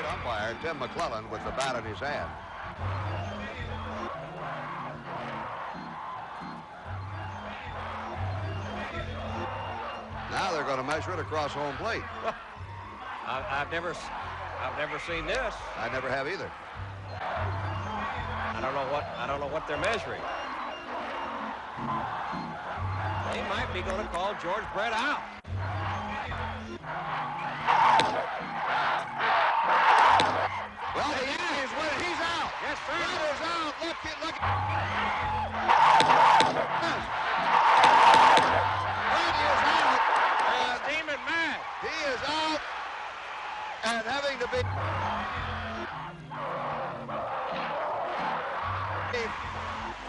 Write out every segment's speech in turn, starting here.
umpire, Tim McClellan, with the bat in his hand. Now they're going to measure it across home plate. I've never seen this. I never have either. I don't know what they're measuring. They might be going to call George Brett out. Well, the Yankees win it. He's out. Yes, sir. Brett is out. Look. Brett is out. And Steaming mad. he is out and having to be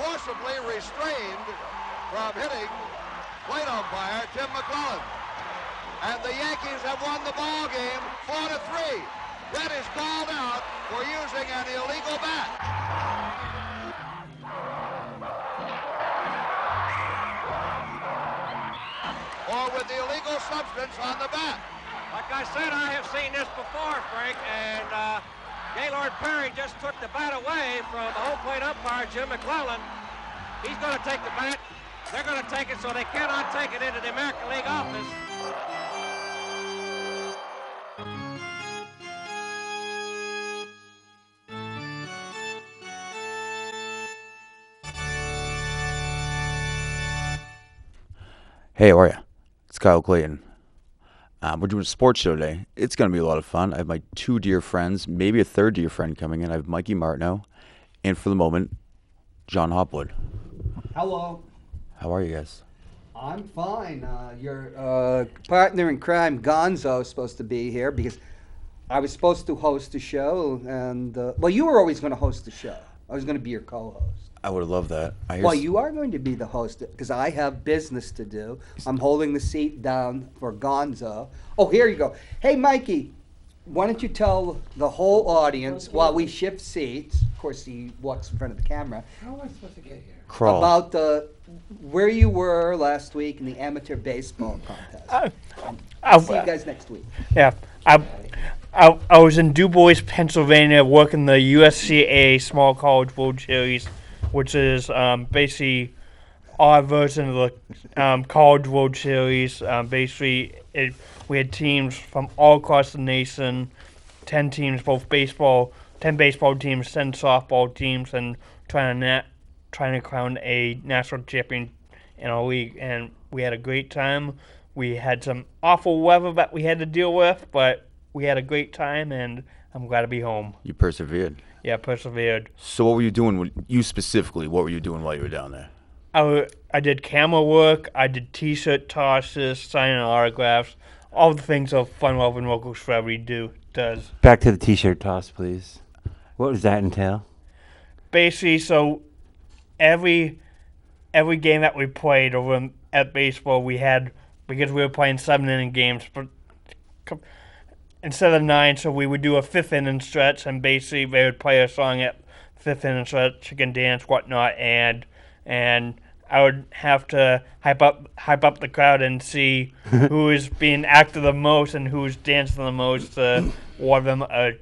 forcibly restrained from hitting plate umpire Tim McClellan. And the Yankees have won the ball game 4-3. Brett is called out for using an illegal bat. Or with the illegal substance on the bat. Like I said, I have seen this before, Frank, and Gaylord Perry just took the bat away from home plate umpire Jim McClellan. He's going to take the bat. They're going to take it so they cannot take it into the American League office. Hey, how are you? It's Kyle Clayton. We're doing a sports show today. It's going to be a lot of fun. I have my two dear friends, maybe a third dear friend coming in. I have Mikey Martineau, and for the moment, John Hopwood. Hello. How are you guys? I'm fine. Your partner in crime, Gonzo, is supposed to be here because I was supposed to host the show, and well, you were always going to host the show. I was going to be your co-host. I would have loved that. Well, you are going to be the host because I have business to do. I'm holding the seat down for Gonzo. Oh, here you go. Hey, Mikey, why don't you tell the whole audience while we shift seats? Of course, he walks in front of the camera. How am I supposed to get here? Crawl. About where you were last week in the amateur baseball contest. I'll See you guys next week. Yeah, I was in Du Bois, Pennsylvania, working the USCA Small College World Series, which is basically our version of the College World Series. We had teams from all across the nation, 10 teams, both baseball, 10 baseball teams, 10 softball teams, and trying to crown a national champion in our league. And we had a great time. We had some awful weather that we had to deal with, but we had a great time, and I'm glad to be home. You persevered. Yeah, persevered. So what were you doing, what were you doing while you were down there? I did camera work, I did T-shirt tosses, signing autographs, all the things a fun-loving local celebrity does. Back to the T-shirt toss, please. What does that entail? Basically, so every game that we played over at baseball, we had, because we were playing 7-inning games, but instead of 9, so we would do a 5th inning stretch, and basically they would play a song at 5th inning stretch, chicken dance, whatnot, and I would have to hype up the crowd and see who is being active the most and who's dancing the most to award them a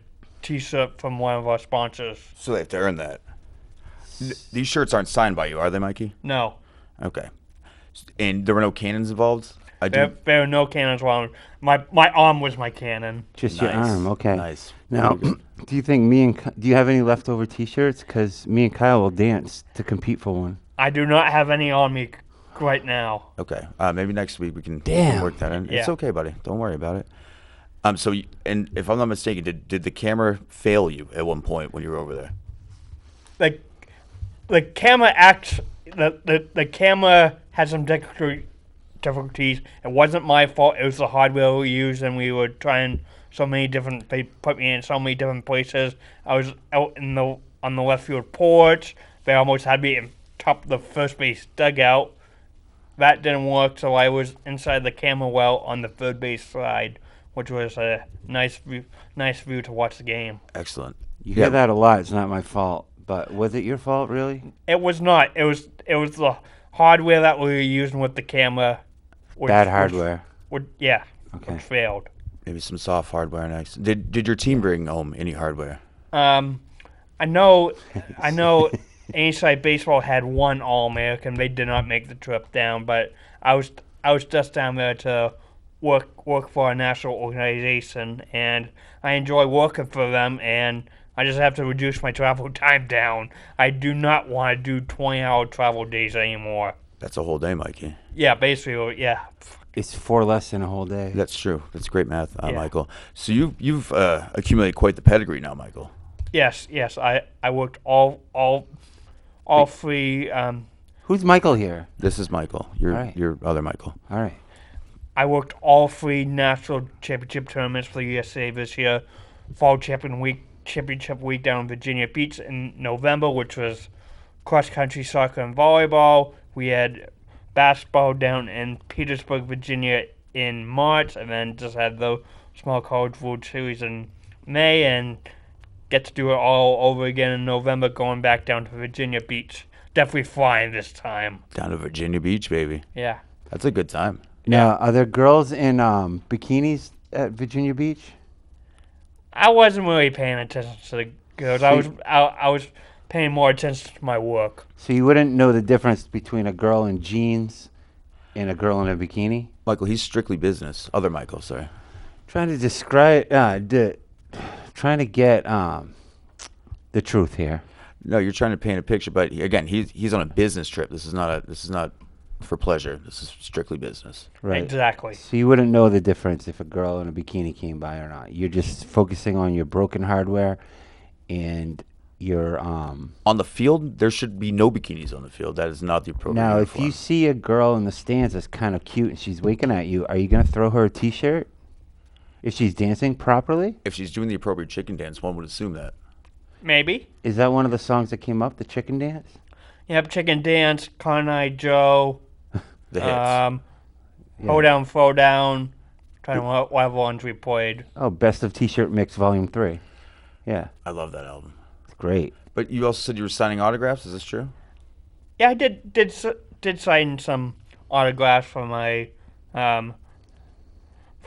T-shirt from one of our sponsors. So they have to earn that. These shirts aren't signed by you, are they, Mikey? No. Okay. And there were no cannons involved? There were no cannons involved. My arm was my cannon. Just your arm, okay. Nice. Now, do you think do you have any leftover T-shirts? Because me and Kyle will dance to compete for one. I do not have any on me right now. Okay. Maybe next week we can work that in. Yeah. It's okay, buddy. Don't worry about it. And if I'm not mistaken, did the camera fail you at one point when you were over there? The camera the camera had some difficulties. It wasn't my fault. It was the hardware we used, and we were trying they put me in so many different places. I was out on the left field porch. They almost had me in top of the first base dugout. That didn't work, so I was inside the camera well on the third base side, which was a nice view to watch the game. Excellent. You hear that a lot. It's not my fault. But was it your fault, really? It was not. It was the hardware that we were using with the camera. Bad hardware. Which Okay. failed. Maybe some soft hardware next. Did your team bring home any hardware? I know Inside Baseball had one All-American. They did not make the trip down, but I was just down there to work for a national organization, and I enjoy working for them, and I just have to reduce my travel time down. I do not want to do 20-hour travel days anymore. That's a whole day, Mikey. Yeah, basically, yeah. It's 4 less than a whole day. That's true. That's great math, Yeah. Michael. So you've accumulated quite the pedigree now, Michael. Yes. I worked all three. Who's Michael here? This is Michael. Your other Michael. All right. I worked all 3 national championship tournaments for the USA this year. Fall championship week down in Virginia Beach in November, which was cross country soccer and volleyball. We had basketball down in Petersburg, Virginia in March, and then just had the Small College World Series in May, and get to do it all over again in November, going back down to Virginia Beach. Definitely flying this time. Down to Virginia Beach, baby. Yeah. That's a good time. Now, are there girls in bikinis at Virginia Beach? I wasn't really paying attention to the girls. I was paying more attention to my work. So you wouldn't know the difference between a girl in jeans and a girl in a bikini? Michael, he's strictly business. Other Michael, sorry. Trying to describe, trying to get the truth here. No, you're trying to paint a picture, but again, he's on a business trip. This is not for pleasure. This is strictly business. Right. Exactly. So you wouldn't know the difference if a girl in a bikini came by or not. You're just focusing on your broken hardware and your on the field. There should be no bikinis on the field. That is not the appropriate. Now, uniform. if you see a girl in the stands that's kind of cute and she's winking at you, are you gonna throw her a T-shirt if she's dancing properly? If she's doing the appropriate chicken dance, one would assume that. Maybe. Is that one of the songs that came up, the chicken dance? Yep, Chicken Dance, Con Eye Joe, The hits. Yeah. Hold Down, Throw Down, trying to what ones we played. Oh, Best of T-Shirt Mix Volume 3. Yeah, I love that album. it's great. But you also said you were signing autographs. Is this true? Yeah, I did sign some autographs for my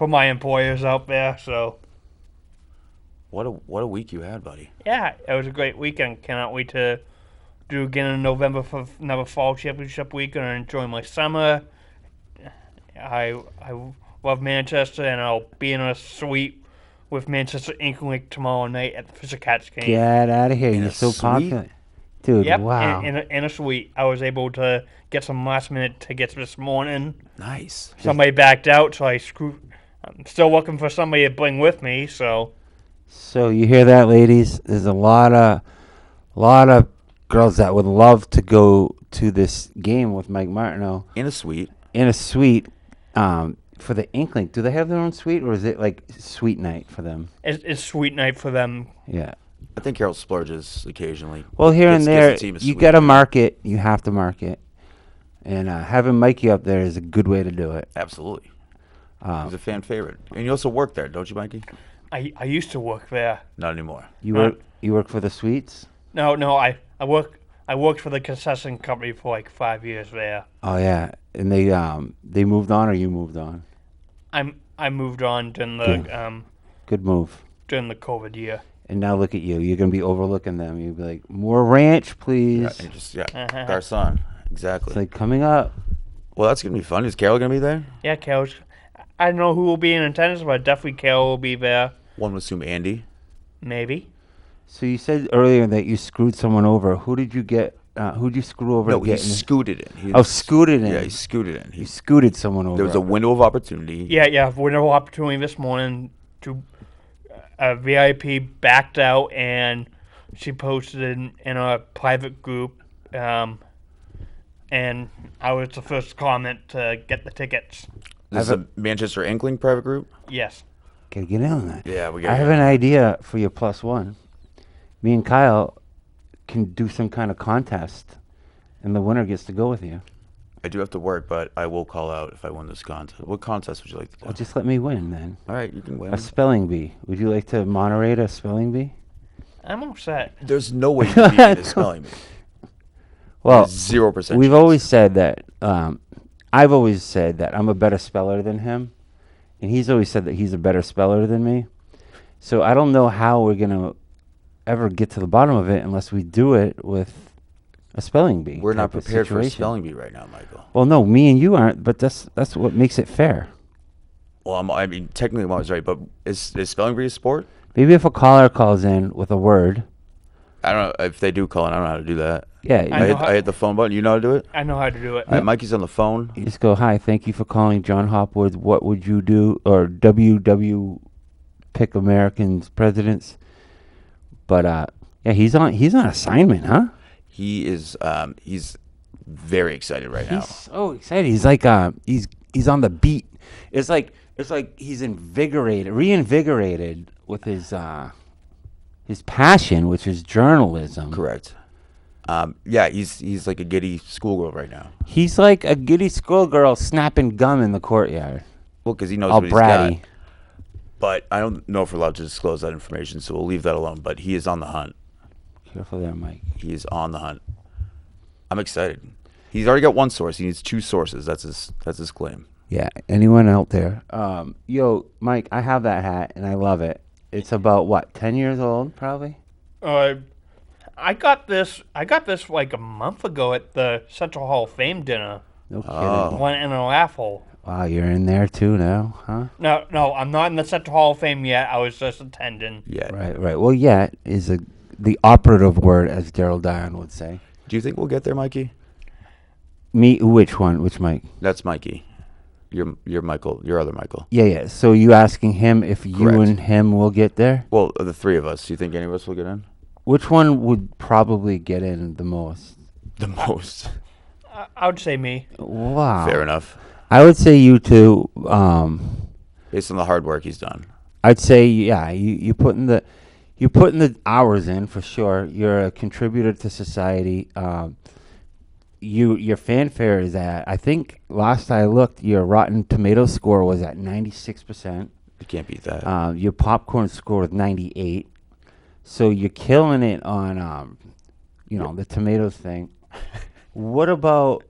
employers out there. So What a week you had, buddy. yeah, it was a great weekend. Cannot wait to do again in November for another fall championship weekend and enjoy my summer. I love Manchester, and I'll be in a suite with Manchester Inkling tomorrow night at the Fisher Cats game. Get out of here! In You're a so suite? popular, dude. Yep, Wow. in a suite. I was able to get some last minute tickets this morning. Nice. Somebody backed out, so I'm still looking for somebody to bring with me. So So you hear that, ladies? There's a lot of girls that would love to go to this game with Mike Martineau In a suite. in a suite for the Inkling. Do they have their own suite, or is it like suite night for them? it's sweet night for them. Yeah. I think Harold splurges occasionally. Well, here Gets- and there, gets the team a you suite. got to market. You have to market, and having Mikey up there is a good way to do it. Absolutely. He's a fan favorite. And you also work there, don't you, Mikey? I used to work there. Not anymore. You work for the suites? No, I worked for the concession company for like 5 years there. Oh yeah, and they moved on, or you moved on? I moved on during Good. the Good move. during the COVID year. And now look at you. You're gonna be overlooking them. You'll be like, more ranch, please. Yeah, and just Garcon. Exactly. It's like coming up. Well, that's gonna be fun. Is Carol gonna be there? Yeah, Carol's. I don't know who will be in attendance, but definitely Carol will be there. One would assume Andy. Maybe. So you said earlier that you screwed someone over. Who did you get? Who'd you screw over? No, to he get in? scooted in. Oh, scooted in. Yeah, he scooted in. You scooted someone over. There was a window of opportunity. Yeah. Window opportunity this morning to a VIP backed out, and she posted in a private group, and I was the first comment to get the tickets. This is a Manchester Inkling private group? Yes. Gotta get in on that. Yeah, we I got have an idea for your +1. Me and Kyle can do some kind of contest, and the winner gets to go with you. I do have to work, but I will call out if I win this contest. What contest would you like to do? Well, just let me win then. All right, you can win. A spelling bee. Would you like to moderate a spelling bee? I'm all set. There's no way you can beat me this spelling bee. Well, 0%. we've chance. always said that. I've always said that I'm a better speller than him, and he's always said that he's a better speller than me. So I don't know how we're gonna ever get to the bottom of it unless we do it with a spelling bee. We're not type of prepared for a situation. spelling bee right now, Michael. Well, no, me and you aren't, but that's what makes it fair. Well, I mean, technically I'm always right, but is spelling bee a sport? Maybe if a caller calls in with a word. I don't know if they do call in. I don't know how to do that. Yeah, I hit the phone button. You know how to do it? I know how to do it. All right, Mikey's on the phone. you just go, hi, thank you for calling John Hopwood. What would you do? Or WW pick Americans presidents. But yeah, he's on assignment, huh? He is he's very excited right now. He's so excited. He's like he's on the beat. It's like he's reinvigorated with his passion, which is journalism. Correct. Yeah, he's like a giddy schoolgirl right now. He's like a giddy schoolgirl snapping gum in the courtyard. Well, because he knows All what he's bratty. got. But I don't know if we're allowed to disclose that information, so we'll leave that alone. But he is on the hunt. Careful there, Mike. He is on the hunt. I'm excited. He's already got one source. He needs 2 sources. That's his claim. Yeah, anyone out there? Yo, Mike, I have that hat and I love it. It's about what, 10 years old, probably? I got this like a month ago at the Central Hall of Fame dinner. No kidding. Went in a raffle. Wow, you're in there too now, huh? No, I'm not in the Central Hall of Fame yet. I was just attending. Yeah. Right. Well, yeah is the operative word, as Daryl Dion would say. Do you think we'll get there, Mikey? Me, which one? Which Mike? That's Mikey. You're Michael. Your other Michael. Yeah. So you asking him if you Correct. and him will get there? Well, the 3 of us. Do you think any of us will get in? Which one would probably get in the most? The most. I would say me. Wow. Fair enough. I would say you two. Based on the hard work he's done. I'd say yeah. You putting the hours in for sure. You're a contributor to society. Your fanfare is at, I think last I looked, your Rotten Tomatoes score was at 96%. You can't beat that. Your popcorn score was 98. So you're killing it on the tomatoes thing. What about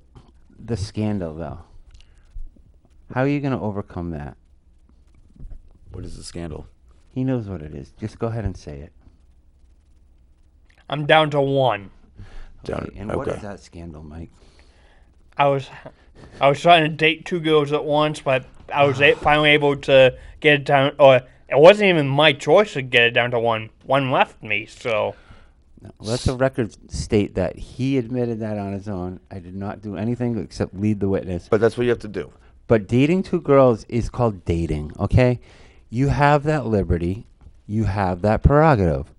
the scandal though? How are you going to overcome that? What is the scandal? He knows what it is. Just go ahead and say it. I'm down to 1. Okay, and what is that scandal, Mike? I was trying to date 2 girls at once, but I was finally able to get it down. Or it wasn't even my choice to get it down to 1. 1 left me, so. No, let the record state that he admitted that on his own. I did not do anything except lead the witness. But that's what you have to do. But dating 2 girls is called dating, okay? You have that liberty. You have that prerogative.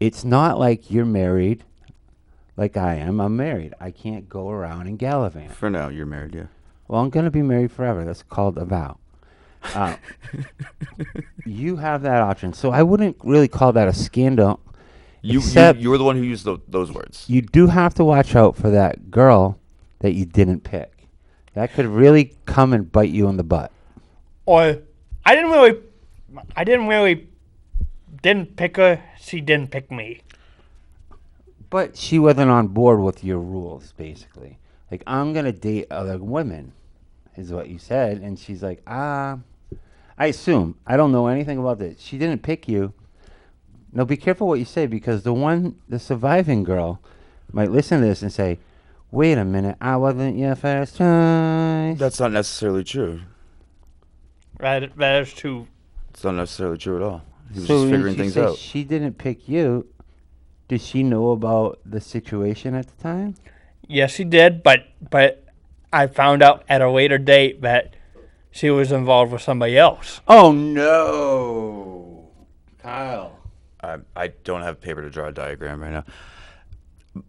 It's not like you're married like I am. I'm married. I can't go around and gallivant. For now, you're married, yeah. Well, I'm going to be married forever. That's called a vow. You have that option. So I wouldn't really call that a scandal. You were the one who used those words. You do have to watch out for that girl that you didn't pick. That could really come and bite you in the butt. Or I didn't pick her. She didn't pick me. But she wasn't on board with your rules, basically. Like, I'm going to date other women, is what you said. And she's like, I assume. I don't know anything about this. She didn't pick you. Now, be careful what you say, because the surviving girl might listen to this and say, wait a minute, I wasn't your first choice. That's not necessarily true. That is true. It's not necessarily true at all. He was So just when figuring she things says out. she didn't pick you. Did she know about the situation at the time? Yes, she did, but I found out at a later date that she was involved with somebody else. Oh, no. Kyle. I don't have paper to draw a diagram right now.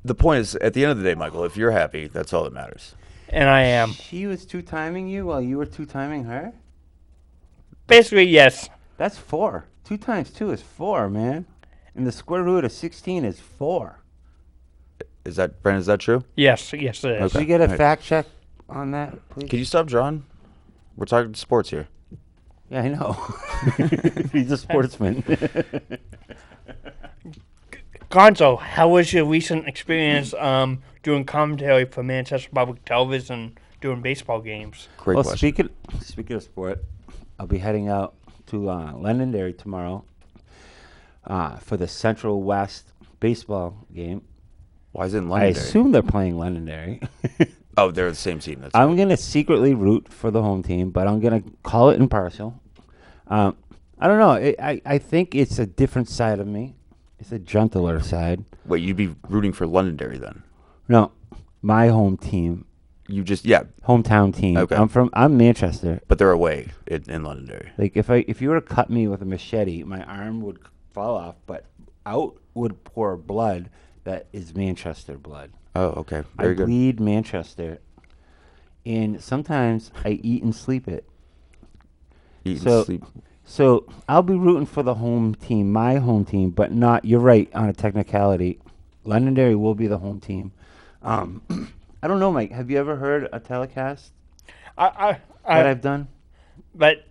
The point is, at the end of the day, Michael, if you're happy, that's all that matters. And I am. She was two-timing you while you were two-timing her? Basically, yes. That's 4. 2 times 2 is 4, man. And the square root of 16 is 4. Is that, Brandon, is that true? Yes, it is. Okay. Can we get a Alright. fact check on that, please? Can you stop drawing? We're talking sports here. Yeah, I know. He's a sportsman. Gonzo, how was your recent experience doing commentary for Manchester Public Television during baseball games? Great Well, question. speaking of sport, I'll be heading out to Londonderry tomorrow for the Central West baseball game. Why is it in I Londonderry? assume they're playing Londonderry. Oh, they're the same team. That's I'm right. going to secretly root for the home team, but I'm going to call it impartial. I don't know. I think it's a different side of me. It's a gentler side. Wait, you'd be rooting for Londonderry then? No, my home team, You just hometown team. Okay. I'm Manchester. but they're away in Londonderry. Like if you were to cut me with a machete, my arm would fall off, but out would pour blood that is Manchester blood. Oh, okay, I very good. bleed Manchester, and sometimes I eat and sleep it. Eat So- and sleep. So I'll be rooting for the home team, my home team, but not. You're right on a technicality. Londonderry will be the home team. I don't know, Mike. Have you ever heard a telecast that I've done? But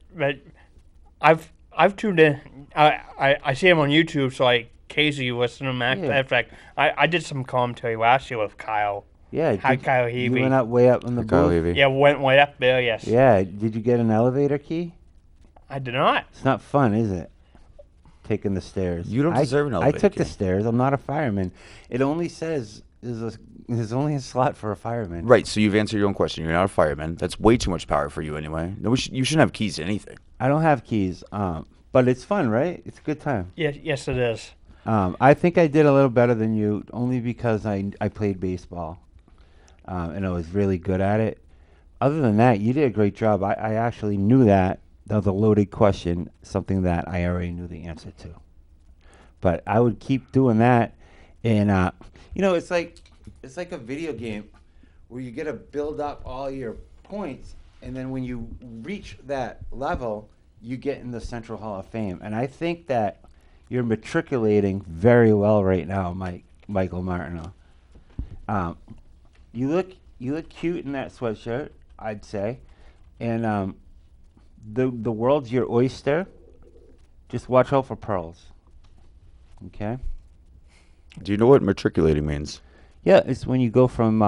I've tuned in. I see him on YouTube, so I occasionally listen to him. Yeah. In fact, I did some commentary last year with Kyle. Yeah. Hi, did- Kyle You Heavey. went up way up in the Kyle booth. Heavey. Yeah, went way up there. Yes. Yeah. Did you get an elevator key? I did not. It's not fun, is it? Taking the stairs. You don't deserve an elevator I took key. the stairs. I'm not a fireman. It only says there's only a slot for a fireman. Right, so you've answered your own question. You're not a fireman. That's way too much power for you anyway. No, you shouldn't have keys to anything. I don't have keys. But it's fun, right? It's a good time. Yes, it is. I think I did a little better than you, only because I played baseball, and I was really good at it. Other than that, you did a great job. I actually knew that. That was a loaded question, something that I already knew the answer to. But I would keep doing that, and it's like a video game where you get to build up all your points, and then when you reach that level, you get in the Central Hall of Fame. And I think that you're matriculating very well right now, Michael Martineau. You look cute in that sweatshirt, I'd say, and the world's your oyster. Just watch out for pearls. Okay. Do you know what matriculating means? Yeah, it's when you go from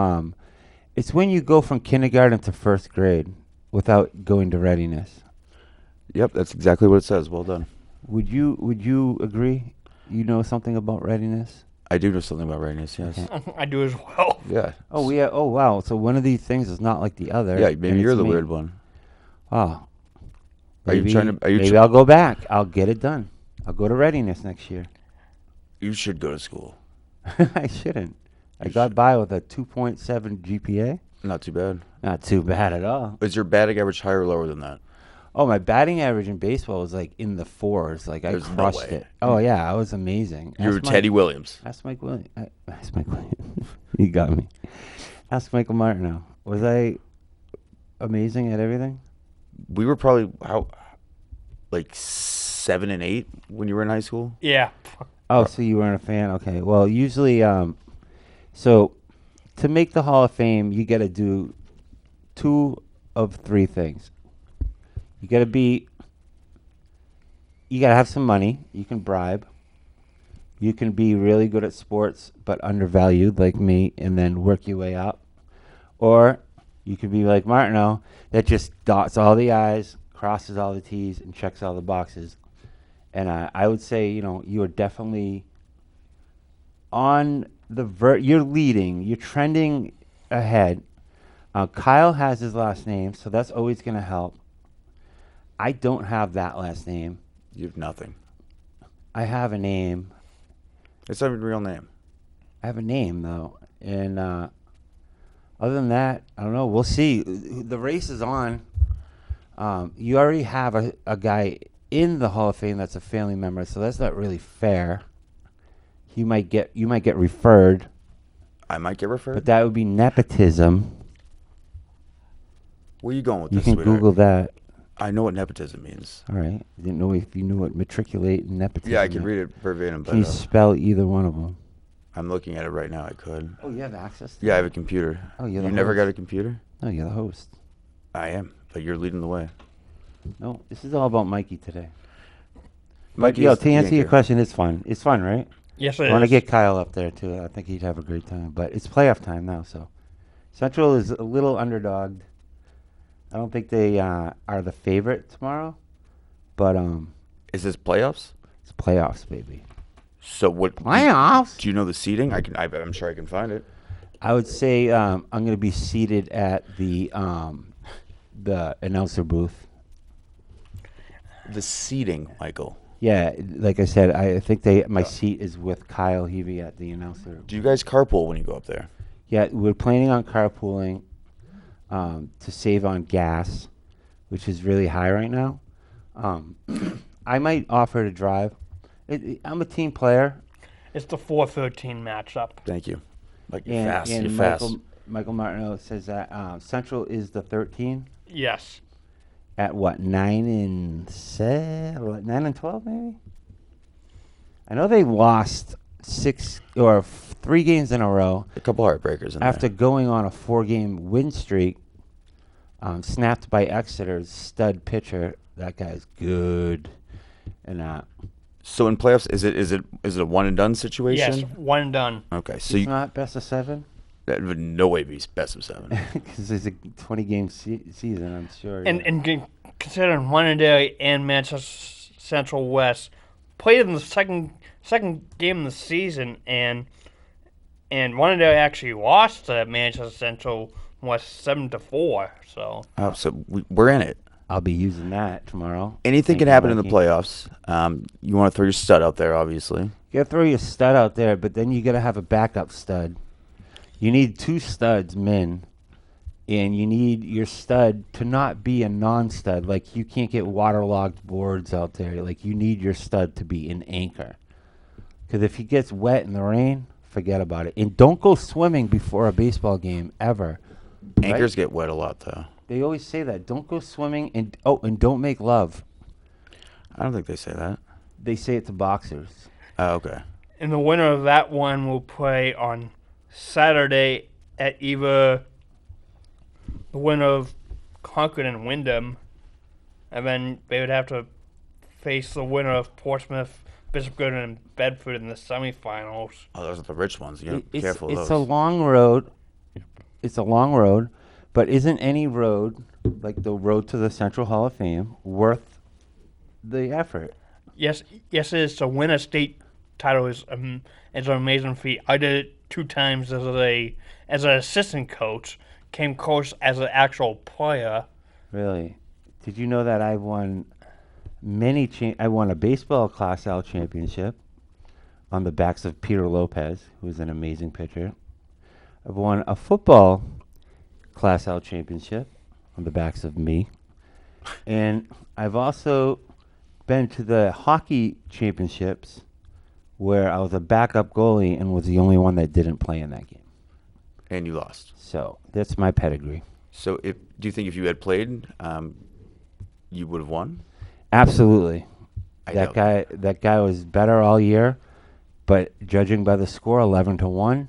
kindergarten to first grade without going to readiness. Yep, that's exactly what it says. Well done. Would you agree? You know something about readiness? I do know something about readiness, yes. Okay. I do as well. Yeah. Oh, yeah. Oh, wow. So one of these things is not like the other. Yeah, and maybe you're it's the me. weird one. Oh. Are you trying to- are you maybe tr- I'll go back. I'll get it done. I'll go to readiness next year. You should go to school. I shouldn't. I got by with a 2.7 GPA. Not too bad. Not too bad at all. Is your batting average higher or lower than that? Oh, my batting average in baseball was like in the fours. Like There's I no crushed way. it. Oh yeah, I was amazing. You were Ask Teddy Williams. Ask Mike Williams. Ask Mike Williams. You got me. Ask Michael Martineau. Was I amazing at everything? We were probably like 7 and 8 when you were in high school. Yeah. Oh, so you weren't a fan? Okay. Well, usually, so to make the Hall of Fame, you got to do 2 of 3 things. You got to have some money. You can bribe. You can be really good at sports but undervalued like me and then work your way up. Or you could be like Martineau that just dots all the I's, crosses all the T's, and checks all the boxes. And I would say, you are definitely on the you're leading. You're trending ahead. Kyle has his last name, so that's always going to help. I don't have that last name. You have nothing. I have a name. It's not even a real name. I have a name, though. And other than that, I don't know. We'll see. The race is on. You already have a guy in the Hall of Fame that's a family member, so that's not really fair. You might get referred, I might get referred. but that would be nepotism. Where are you going with You this, can sweetheart? Google that. I know what nepotism means. All right. I didn't know if you knew what matriculate and nepotism. Yeah, I can meant. read it verbatim, Can you but spell either one of them? I'm looking at it right now. I could. Oh, you have access to Yeah, I it? have a computer. Oh, you're You the never host. got a computer? No, you're the host. I am, but you're leading the way. No, this is all about Mikey today. Mikey Yo, is to the answer your Yankee. question, it's fun. It's fun, right? Yes, I it want to is. get Kyle up there, too. I think he'd have a great time. But it's playoff time now, so. Central is a little underdogged. I don't think they are the favorite tomorrow. But Is this playoffs? it's playoffs, baby. So what? Playoffs? Do you know the seating? I'm sure I can find it. I would say I'm going to be seated at the announcer booth. The seating, Michael. Yeah, like I said, I think my seat is with Kyle Heavey at the announcer. Do you guys carpool when you go up there? Yeah, we're planning on carpooling to save on gas, which is really high right now. I might offer to drive. I'm a team player. It's the 4-13 matchup. Thank you. Like you're And, fast. and You're fast. Michael Martineau says that Central is the 13 Yes. at what, 9-12 maybe? I know they lost 3 games in a row A couple heartbreakers in after there. going on a 4-game win streak, snapped by Exeter's stud pitcher. That guy's good. And So in playoffs, is it a one and done situation? Yes, one and done. Okay, so it's not best of 7 that would no way be best of 7. because it's a 20-game season, I'm sure. And considering Londonderry and Manchester Central West played in the second game of the season, and Londonderry actually lost to Manchester Central West 7-4. So So we're in it. I'll be using that tomorrow. Anything Thank can you, happen in the Mikey. playoffs. You want to throw your stud out there, obviously. You gotta throw your stud out there, but then you gotta have a backup stud. You need 2 studs, men, and you need your stud to not be a non-stud. Like, you can't get waterlogged boards out there. Like, you need your stud to be an anchor. Because if he gets wet in the rain, forget about it. And don't go swimming before a baseball game, ever. Anchors Right? get wet a lot, though. They always say that. Don't go swimming, and don't make love. I don't think they say that. They say it to boxers. Oh, okay. and the winner of that one will play on Saturday at either the winner of Concord and Wyndham, and then they would have to face the winner of Portsmouth, Bishop Gorton, and Bedford in the semifinals. Oh, those are the rich ones. You It's careful of it's those. a long road. It's a long road, but isn't any road, like the road to the Central Hall of Fame, worth the effort? Yes, it is. To win a state title is an amazing feat. I did it 2 times as an assistant coach. Came close as an actual player. Really? Did you know that I won I won a baseball Class L championship on the backs of Peter Lopez, who is an amazing pitcher. I've won a football Class L championship on the backs of me. And I've also been to the hockey championships where I was a backup goalie and was the only one that didn't play in that game. And you lost. So that's my pedigree. So do you think if you had played, you would have won? Absolutely. I That doubt that guy was better all year, but judging by the score 11-1,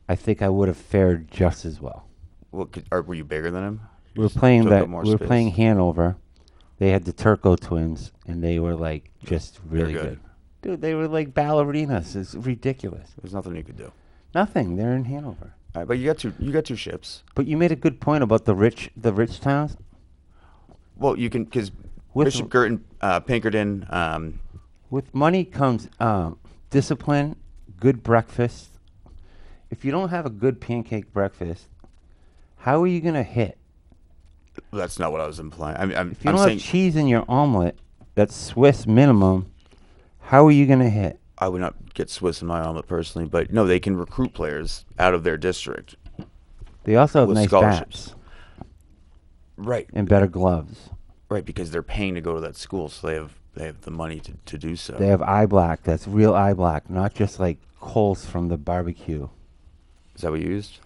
I think I would have fared just as well. Well, were you bigger than him? We were playing took up more we were space. playing Hanover. They had the Turco twins, and they were like just really They're good. good. Dude, they were like ballerinas. It's ridiculous. There's nothing you could do. Nothing. They're in Hanover. All right, but you got two ships. But you made a good point about the rich towns. Well, you can because With Bishop Girton, Pinkerton. With money comes discipline, good breakfast. If you don't have a good pancake breakfast, how are you gonna hit? That's not what I was implying. I'm If you I'm don't saying have cheese in your omelet, that's Swiss minimum. How are you gonna hit? I would not get Swiss in my omelet personally, but no, they can recruit players out of their district. They also have With nice scholarships. bats Right. and better gloves. Right, because they're paying to go to that school, so they have the money to do so. They have eye black. That's real eye black, not just like coals from the barbecue. Is that what you used?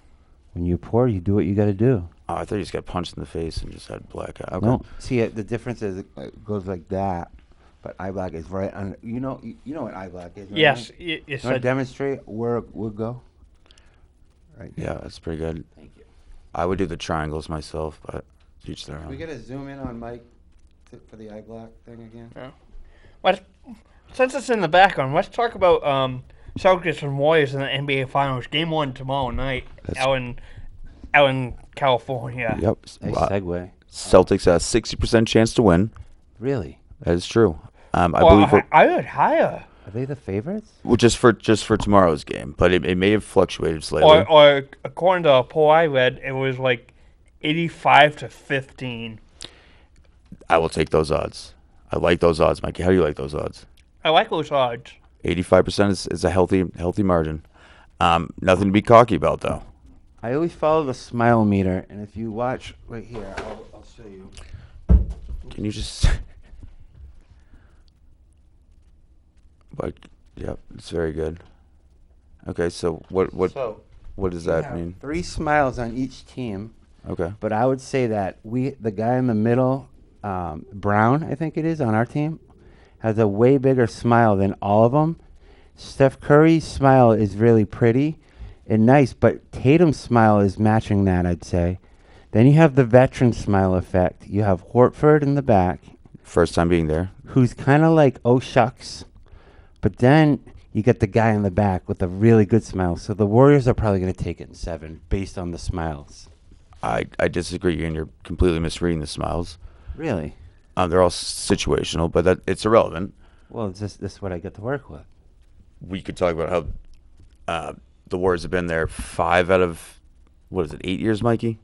When you pour, you do what you got to do. Oh, I thought you just got punched in the face and just had black eye. Okay. No, see, the difference is it goes like that, but eye black is right under. You know what eye black is. Right? Yes, You it's want to a, demonstrate where we'll go? Right. Yeah, that's pretty good. Thank you. I would do the triangles myself, but each their own. We gotta zoom in on Mike for the eye black thing again. since it's in the background, let's talk about Celtics and Warriors in the NBA Finals. Game 1 tomorrow night out in California. Yep. Nice segue. Celtics have 60% chance to win. Really? That is true. I Well, believe I heard higher. Are they the favorites? well, just for tomorrow's game, but it may have fluctuated slightly. Or according to a poll I read, it was like 85 to 15. I will take those odds. I like those odds, Mikey. How do you like those odds? I like those odds. 85% is a healthy margin. Nothing to be cocky about, though. I always follow the smile meter, and if you watch right here, I'll show you. Can you just... But, yep, it's very good. Okay, so what does You that have mean? 3 smiles on each team, Okay. but I would say that the guy in the middle, Brown, I think it is, on our team, has a way bigger smile than all of them. Steph Curry's smile is really pretty and nice, but Tatum's smile is matching that, I'd say. Then you have the veteran smile effect. You have Horford in the back, First time being there. who's kind of like, oh shucks. But then you get the guy in the back with a really good smile. So the Warriors are probably going to take it in 7 based on the smiles. I disagree, and you're completely misreading the smiles. Really? They're all situational, but it's irrelevant. Well, it's just this is what I get to work with. We could talk about how the Warriors have been there 5 out of, 8 years, Mikey?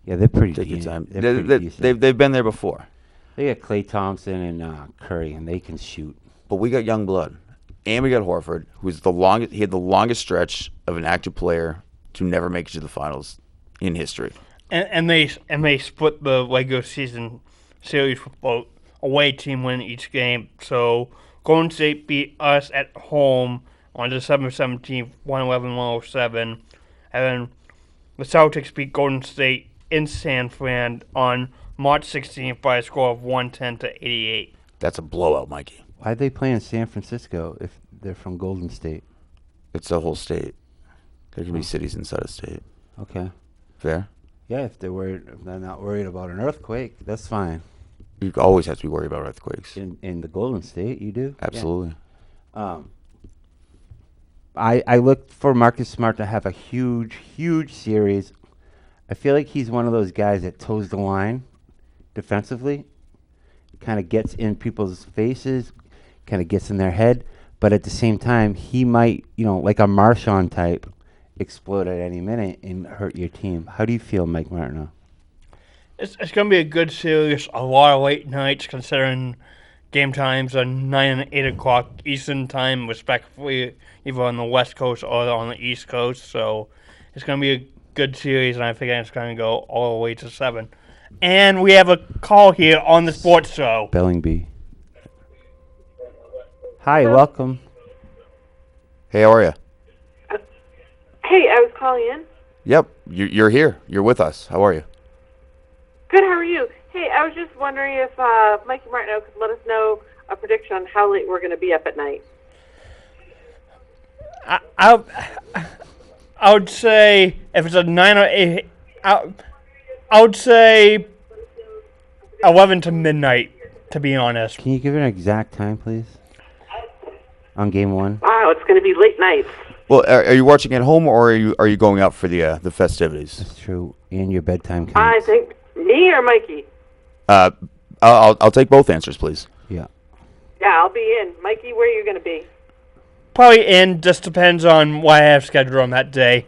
Yeah, they're pretty Take your decent. time. They're pretty decent. They've been there before. They got Klay Thompson and Curry, and they can shoot. But we got young blood, and we got Horford, who's the longest. He had the longest stretch of an active player to never make it to the finals in history. And they split the regular season series with both away team win each game. So Golden State beat us at home on December 17th, 111-107. And then the Celtics beat Golden State in San Fran on March 16th by a score of 110 to 88. That's a blowout, Mikey. Why'd they play in San Francisco if they're from Golden State? It's a whole state. There can be cities inside a state. Okay. Fair? Yeah, if they're not worried about an earthquake, that's fine. You always have to be worried about earthquakes. In the Golden State, you do? Absolutely. Yeah. I look for Marcus Smart to have a huge series. I feel like he's one of those guys that toes the line defensively, kind of gets in people's faces, kind of gets in their head, but at the same time, he might, like a Marshawn type, explode at any minute and hurt your team. How do you feel, Mike Martineau? It's going to be a good series, a lot of late nights considering game times are 9 and 8 o'clock Eastern time, respectively, either on the West Coast or on the East Coast. So it's going to be a good series, and I think it's going to go all the way to 7. And we have a call here on the sports show. Bellingby. Hi, welcome. Hey, how are you? Hey, I was calling in. Yep, you're here. You're with us. How are you? Good, how are you? Hey, I was just wondering if Mikey Martineau could let us know a prediction on how late we're going to be up at night. I would say if it's a 9 or 8, I would say 11 to midnight, to be honest. Can you give an exact time, please? On game 1? Wow, it's going to be late nights. Well, are you watching at home, or are you going out for the festivities? That's true. And your bedtime counts. I think me or Mikey? I'll take both answers, please. Yeah. Yeah, I'll be in. Mikey, where are you going to be? Probably in, just depends on what I have scheduled on that day.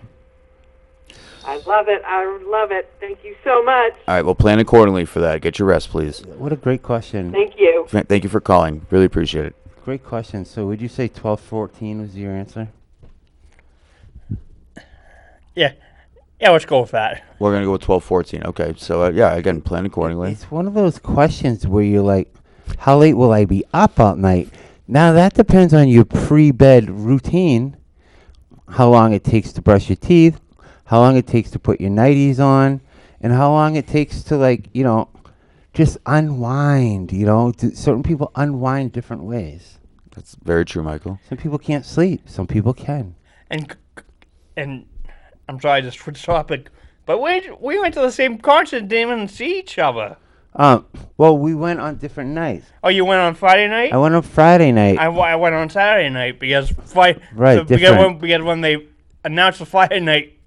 I love it. I love it. Thank you so much. All right, well, plan accordingly for that. Get your rest, please. What a great question. Thank you. Thank you for calling. Really appreciate it. Great question. So would you say 12:14 was your answer? Yeah, let's go with that. We're going to go with 12:14. Okay, so, again, plan accordingly. It's one of those questions where you're like, how late will I be up all night? Now, that depends on your pre-bed routine, how long it takes to brush your teeth, how long it takes to put your nighties on, and how long it takes to, just unwind, Certain people unwind different ways. That's very true, Michael. Some people can't sleep. Some people can. And I'm sorry to switch topic, but we went to the same concert and didn't even see each other. Well, we went on different nights. Oh, you went on Friday night? I went on Friday night. I went on Saturday night because different. because when they announced the Friday night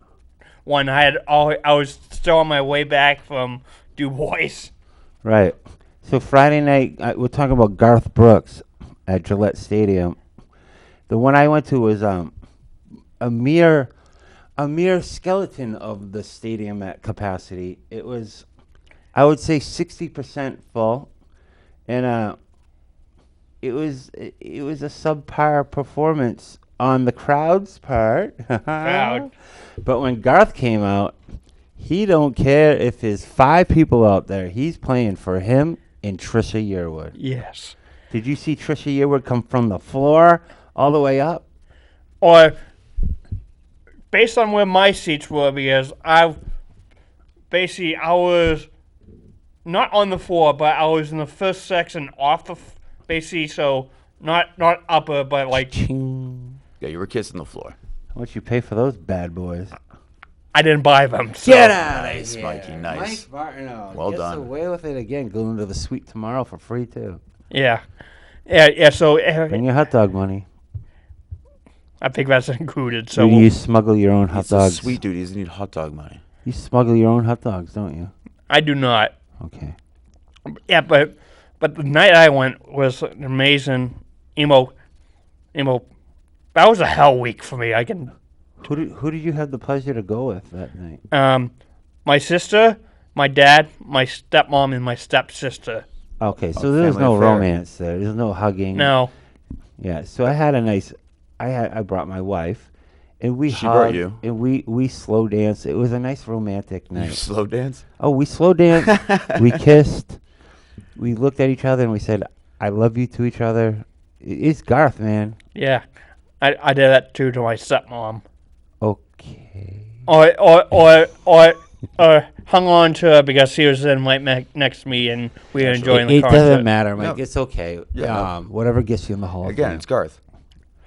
one, I was still on my way back from Du Bois. Right. So Friday night, we're talking about Garth Brooks at Gillette Stadium. The one I went to was a mere skeleton of the stadium at capacity. It was, I would say, 60% full, and it was a subpar performance on the crowd's part. Crowd. But when Garth came out, he don't care if there's 5 people out there. He's playing for him and Trisha Yearwood. Yes. Did you see Trisha Yearwood come from the floor all the way up? Or based on where my seats were, because I was not on the floor, but I was in the first section off the basically, so not upper, but like Ching. Yeah, you were kissing the floor. How much you pay for those bad boys? I didn't buy them. So. Get out Nice, of here. Mikey, nice. Mike Martineau Well gets done. away with it again. Going to the suite tomorrow for free, too. Yeah. So Bring your hot dog money. I think that's included. Or So do you smuggle your own hot It's a dogs? sweet dude. He doesn't need hot dog money. You smuggle your own hot dogs, don't you? I do not. Okay. Yeah, but the night I went was an amazing emo. That was a hell week for me. Who did you have the pleasure to go with that night? My sister, my dad, my stepmom, and my stepsister. Okay, so Oh, there's family no affair. romance there. There's no hugging. No. Yeah. So I had a nice. I brought my wife, and we She brought hugged, you. and we slow danced. It was a nice romantic You night. slow dance? Oh, we slow danced. We kissed. We looked at each other and we said, "I love you" to each other. It's Garth, man. Yeah. I did that too to my stepmom. Okay. Or hung on to her because she was in right next to me and we were enjoying the It concert. doesn't matter, Mike. No. It's okay. Yeah, Whatever gets you in the hall. of Again, Fame. it's Garth.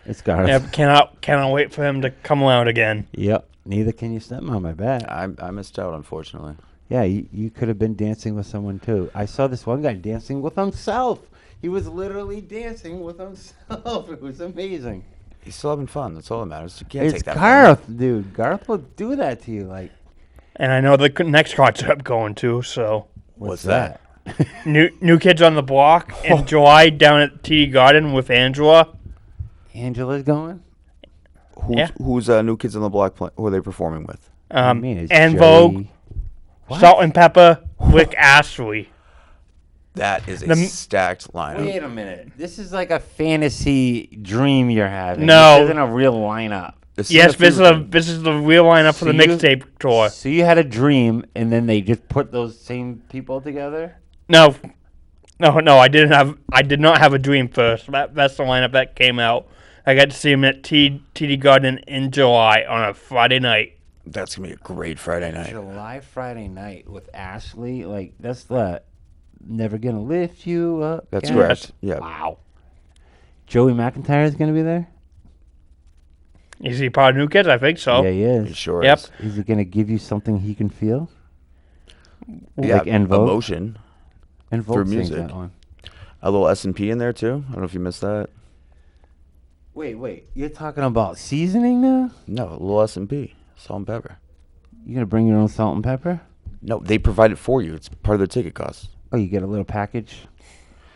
It's Garth. Yeah, cannot wait for him to come around again. Yep. Neither can your stepmom, I bet. I missed out, unfortunately. Yeah, you could have been dancing with someone too. I saw this one guy dancing with himself. He was literally dancing with himself. It was amazing. He's still having fun. That's all that matters. You can't It's take that Garth, dude. Garth will do that to you. Like, And I know the next concert I'm going to, so. What's that? New Kids on the Block in July down at TD Garden with Angela. Angela's going? Who's New Kids on the Block? Who are they performing with? I mean, it's En Joey. Vogue, What? Salt and Pepper, Rick Astley. That is a The- stacked lineup. Wait a minute. This is like a fantasy dream you're having. No. This isn't a real lineup. Yes, this is the real lineup for the So you- mixtape tour. So you had a dream, and then they just put those same people together? No, I did not have a dream first. That's the lineup that came out. I got to see him at TD Garden in July on a Friday night. That's going to be a great Friday night. July Friday night with Ashley, like that's the Never Gonna Lift You Up. That's Guys. correct. Yeah. Wow. Joey McIntyre is gonna be there. Is he part of New Kids? I think so. Yeah, he He is. sure Yep. is. Is he gonna give you something he can feel? Yeah, Like En Vogue? emotion. En through Vogue sings music. that one. A little S&P in there, too. I don't know if you missed that. Wait. You're talking about seasoning now? No, a little S&P. Salt and pepper. You gonna bring your own salt and pepper? No, they provide it for you. It's part of their ticket cost. Oh, you get a little package.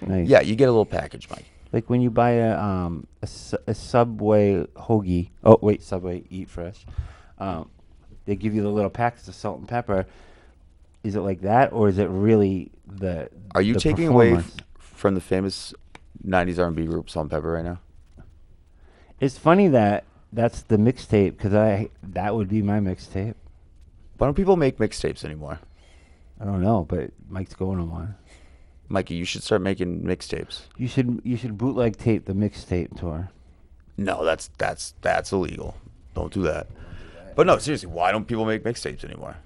Nice. Yeah, you get a little package, Mike. Like when you buy a Subway hoagie. Oh wait, Subway Eat Fresh. They give you the little packets of salt and pepper. Is it like that, or is it really the? Are you the taking away performance? from the famous 90s R&B group Salt and Pepper right now? It's funny that that's the mixtape because that would be my mixtape. Why don't people make mixtapes anymore? I don't know, but Mike's going on one. Mikey, you should start making mixtapes. You should bootleg tape the mixtape tour. No, that's illegal. Don't do that. But no, seriously, why don't people make mixtapes anymore?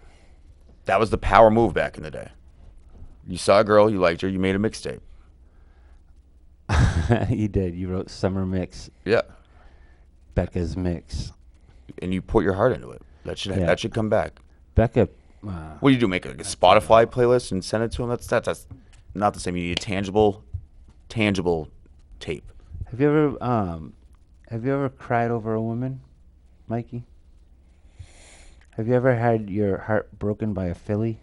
That was the power move back in the day. You saw a girl, you liked her, you made a mixtape. You did. You wrote Summer Mix, Yeah, Becca's Mix. and you put your heart into it. That should come back. Becca. What do you do? Make a Spotify playlist and send it to him? That's not the same. You need a tangible tape. Have you ever cried over a woman, Mikey? Have you ever had your heart broken by a filly?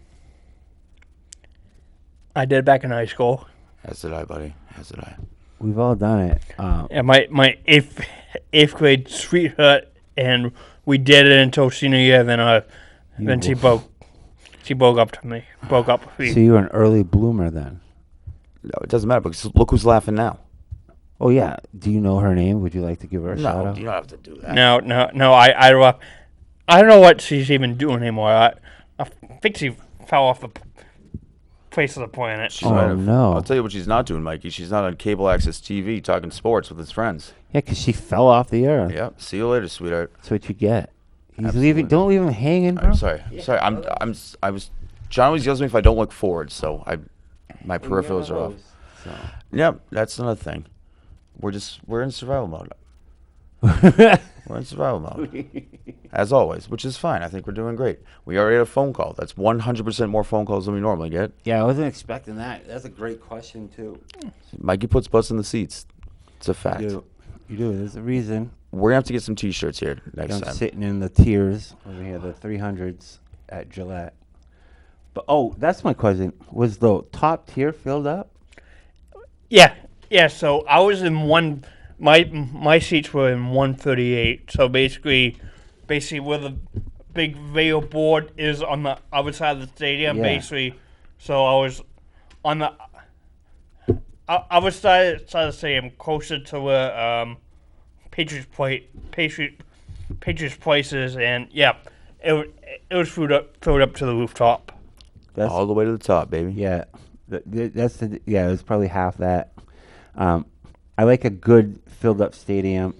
I did back in high school. As did I, buddy. As did I. We've all done it. Yeah, my eighth grade sweetheart, and we did it until senior year. Then she broke up to me. Broke up with me. So you were an early bloomer then? No, it doesn't matter, because look who's laughing now. Oh yeah. Do you know her name? Would you like to give her a shout No, out? you don't have to do that. No. I don't know what she's even doing anymore. I think she fell off the face of the planet. She's right Oh no. I'll tell you what she's not doing, Mikey. She's not on cable access TV talking sports with his friends. Yeah, 'cause she fell off the earth. Yep. See you later, sweetheart. That's what you get. He's Absolutely. leaving. Don't leave him hanging, bro. I'm sorry. I was. John always yells at me if I don't look forward, so my peripherals are off. So. Yep, that's another thing. We're in survival mode. We're in survival mode, as always, which is fine. I think we're doing great. We already had a phone call. That's 100% more phone calls than we normally get. Yeah, I wasn't expecting that. That's a great question too. Mikey puts butts in the seats. It's a fact. You do. There's a reason. We're gonna have to get some T-shirts here next I'm time. sitting in the tiers over here, the 300s at Gillette. But that's my question. Was the top tier filled up? Yeah. So I was in one. My seats were in 138. So basically where the big video board is on the other side of the stadium. Yeah. Basically, so I was on the other side of the stadium, closer to where Patriots places, and yeah, it was filled up to the rooftop. That's, All the way to the top, baby. Yeah, it was probably half that. I like a good filled up stadium.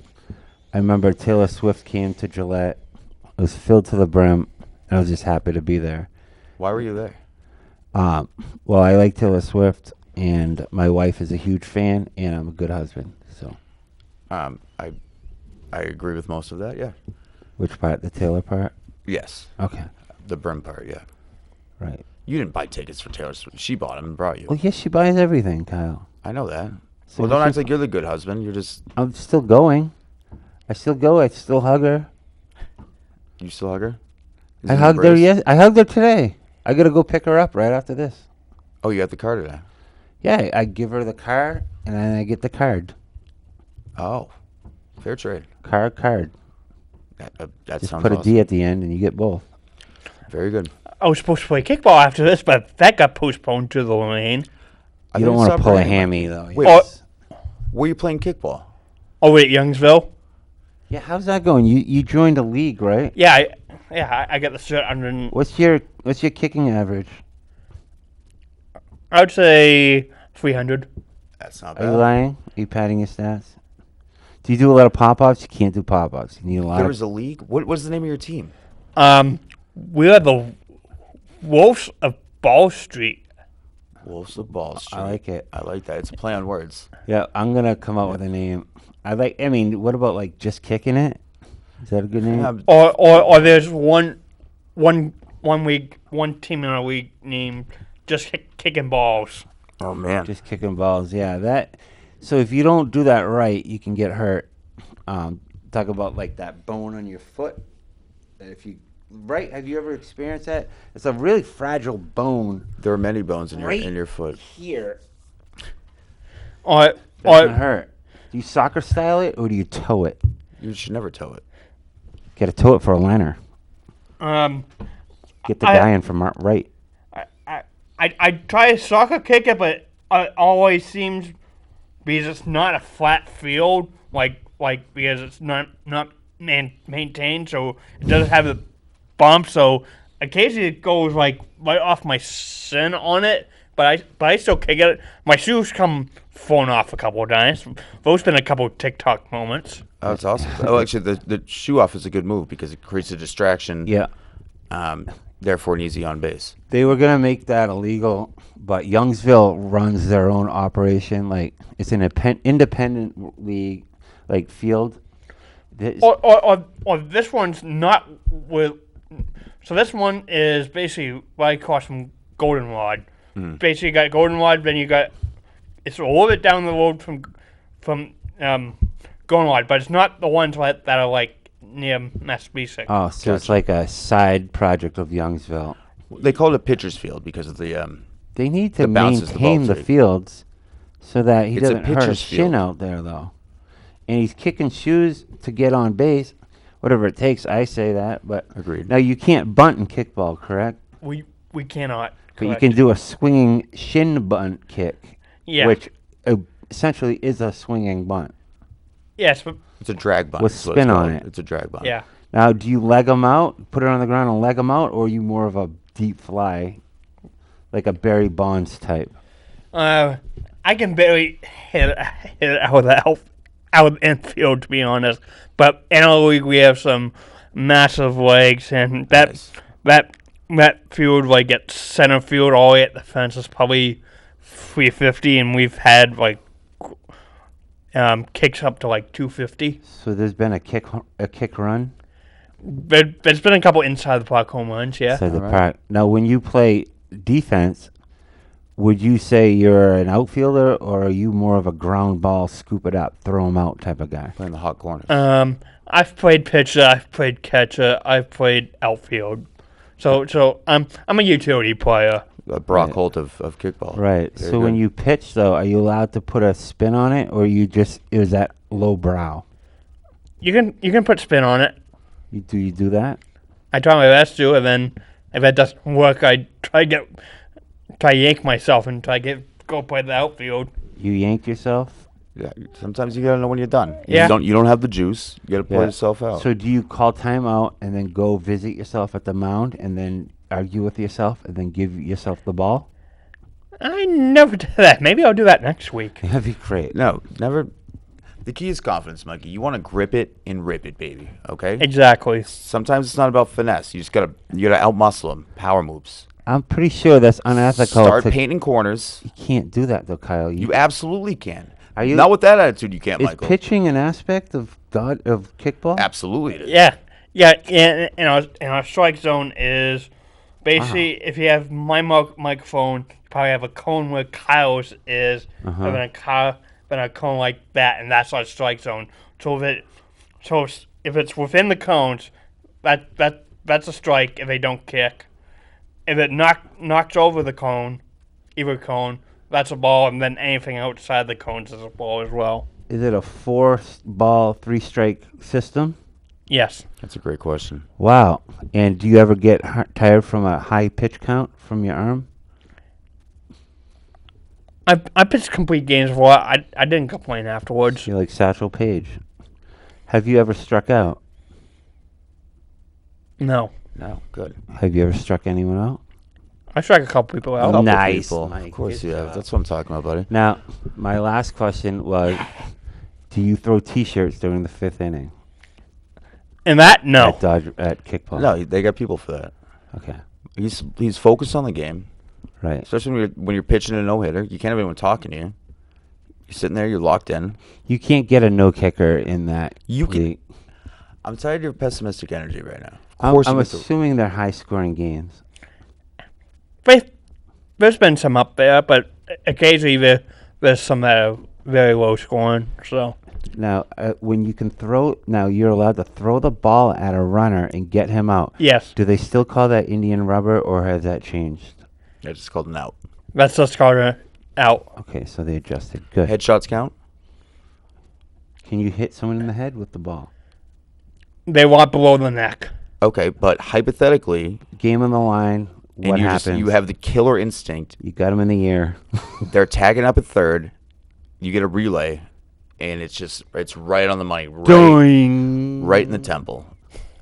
I remember Taylor Swift came to Gillette. It was filled to the brim. I was just happy to be there. Why were you there? Well, I like Taylor Swift, and my wife is a huge fan, and I'm a good husband. So, I agree with most of that. Yeah. which part? The Taylor part? Yes. Okay, The brim part. Yeah. right. You didn't buy tickets for Taylor Swift. She bought them and brought you. Well, yes, she buys everything, Kyle. I know that. So Well, don't she- act like you're the good husband. You're just. I'm still going. I still go. I still hug her. You still hug her? Is I it hugged her. embrace? Yes, I hugged her today. I gotta go pick her up right after this. Oh, you got the car today. Yeah, I give her the car, and then I get the card. Oh, fair trade. Card. That Just sounds put a awesome. D at the end, and you get both. Very good. I was supposed to play kickball after this, but that got postponed to the lane. I You think don't it's want not to pull a raining, hammy though. Wait. Yes. Where are you playing kickball? Oh, at Youngsville? Yeah, how's that going? You joined a league, right? Yeah, I got the shirt under. What's your kicking average? I would say 300. That's not Are you bad. lying? Are you padding your stats? Do you do a lot of pop-ups? You can't do pop-ups. You need a lot There of... was a league. What's the name of your team? We are the Wolves of Ball Street. Wolves of Ball Street. I like it. I like that. It's a play on words. Yeah, I'm going to come up with a name. What about, like, just kicking it? Is that a good name? Yeah, Or there's one team in our league named Just Kicking Balls. oh man. Just kicking balls, yeah. So if you don't do that right, you can get hurt. Talk about like that bone on your foot. Have you ever experienced that? It's a really fragile bone There are many bones in Right. your foot. here. Or That's gonna hurt. Do you soccer style it or do you toe it? You should never toe it. Get a toe it for a liner. Get the guy in from right. I try to soccer kick it, but it always seems, because it's not a flat field, like because it's not maintained, so it doesn't have a bump. So occasionally it goes like right off my shin on it, but I still kick it. My shoes come falling off a couple of times. Those been a couple of TikTok moments. Oh, that's awesome. Oh, actually, the shoe off is a good move because it creates a distraction. Yeah. Therefore, an easy on base. They were gonna make that illegal, but Youngsville runs their own operation. Like it's an independent league, like field. Or this one's not with. So this one is basically right across from Goldenrod. Basically, you got Goldenrod, then you got. It's a little bit down the road from Goldenrod, but it's not the ones that are like near Massapequa. Oh, so it's like a side project of Youngsville. They call it a pitcher's field because of the They need to that bounces the maintain ball the to you. fields so that he It's a doesn't hurt his pitcher's shin field. out there, though. And he's kicking shoes to get on base, whatever it takes. I say that, but Agreed. now you can't bunt in kickball, correct? We cannot. But you correct. can do a swinging shin bunt kick, Yeah. which essentially is a swinging bunt. Yes, but It's a drag bunt. With is what spin it's on called. it. It's a drag bunt. yeah. Now, do you leg them out, put it on the ground and leg them out, or are you more of a deep fly, like a Barry Bonds type? I can barely hit it out of the infield, to be honest. But in our league, we have some massive legs, and Nice. that field, like at center field, all the way at the fence, is probably 350, and we've had like kicks up to like 250. So there's been a kick run. But there's been a couple inside the park home runs, yeah. So the Alright. part. Now, when you play defense, would you say you're an outfielder, or are you more of a ground ball, scoop it up, throw them out type of guy? Playing the hot corners. I've played pitcher, I've played catcher, I've played outfield. So I'm a utility player. Brock Yeah. Holt of kickball. Right. Very So when good. you pitch, though, are you allowed to put a spin on it, or is that low brow? You can put spin on it. You do that? I try my best to, and then if that doesn't work, I try yank myself and go play the outfield. You yank yourself? Yeah, sometimes you gotta know when you're done. Yeah. You don't have the juice. You gotta play Yeah. yourself out. So do you call timeout and then go visit yourself at the mound and then argue with yourself and then give yourself the ball? I never did that. Maybe I'll do that next week. That'd be great. No, never. The key is confidence, Mikey. You want to grip it and rip it, baby. Okay. Exactly. Sometimes it's not about finesse. You gotta outmuscle them. Power moves. I'm pretty sure that's unethical. Start to- painting corners. You can't do that, though, Kyle. You absolutely can. Are you- Not with that attitude. You can't, is Michael. pitching an aspect of kickball? Absolutely. It is. Yeah. In our strike zone is basically if you have my microphone, you probably have a cone where Kyle's is, and then a cone like that, and that's our strike zone. So if it's within the cones, that's a strike if they don't kick. If it knocks over the cone, either cone, that's a ball, and then anything outside the cones is a ball as well. Is it a 4-ball, 3-strike system? Yes. That's a great question. Wow. And do you ever get tired from a high pitch count from your arm? I pitched complete games for a while. I didn't complain afterwards. You're like Satchel Paige. Have you ever struck out? No. No, good. Have you ever struck anyone out? I struck a couple people out. Couple Nice, people. Mike. Of course Good you have. job. That's what I'm talking about, buddy. Now, my last question was, do you throw T-shirts during the 5th inning And that, no. at kickball? No, they got people for that. Okay, He's focused on the game, right. especially when you're pitching a no hitter. You can't have anyone talking to you. You're sitting there. You're locked in. You can't get a no-kicker in that You can- league. I'm tired of your pessimistic energy right now. Of course I'm you get to- assuming they're high-scoring games. There's been some up there, but occasionally there's some that are very low scoring. So Now, when you can throw, now you're allowed to throw the ball at a runner and get him out. yes, Do they still call that Indian rubber, or has that changed? It's just called an out. that's just called out. Okay, so they adjusted. Good. Headshots count. Can you hit someone in the head with the ball? They want below the neck. Okay, but hypothetically, Game on the line. What and happens? you have the killer instinct. You got him in the ear. They're tagging up at third. You get a relay, and it's right on the money, Doing. right in the temple,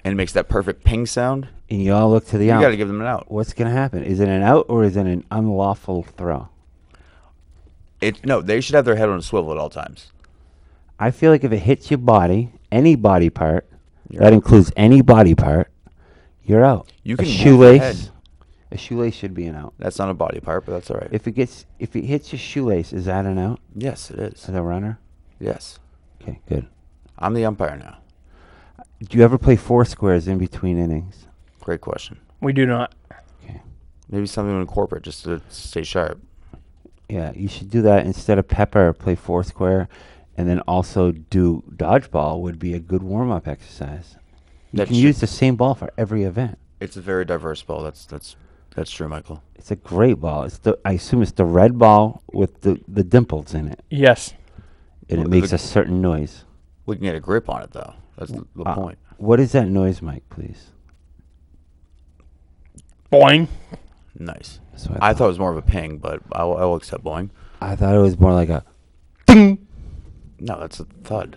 and it makes that perfect ping sound. And you all look to the You out. got to give them an out. What's going to happen? Is it an out or is it an unlawful throw? No, they should have their head on a swivel at all times. I feel like if it hits your body, any body part, You're that out. includes any body part, you're out. You can a move your shoelace. head. A shoelace should be an out. That's not a body part, but that's all right. If it hits your shoelace, is that an out Yes, it is. as a runner? Yes. Okay, good. I'm the umpire now. Do you ever play 4 squares in between innings? Great question. We do not. Okay. Maybe something to incorporate just to stay sharp. Yeah, you should do that instead of pepper. Play 4 square, and then also do dodgeball. Would be a good warm up exercise. You That can should- use the same ball for every event. It's a very diverse ball. That's That's true, Michael. It's a great ball. I assume it's the red ball with the dimples in it, Yes. and Well, it makes a certain noise. We can get a grip on it, though. That's the point. What is that noise, Mike? Please. Boing. Nice. That's what I thought it was more of a ping, but I will accept boing. I thought it was more like a ding. No, that's a thud.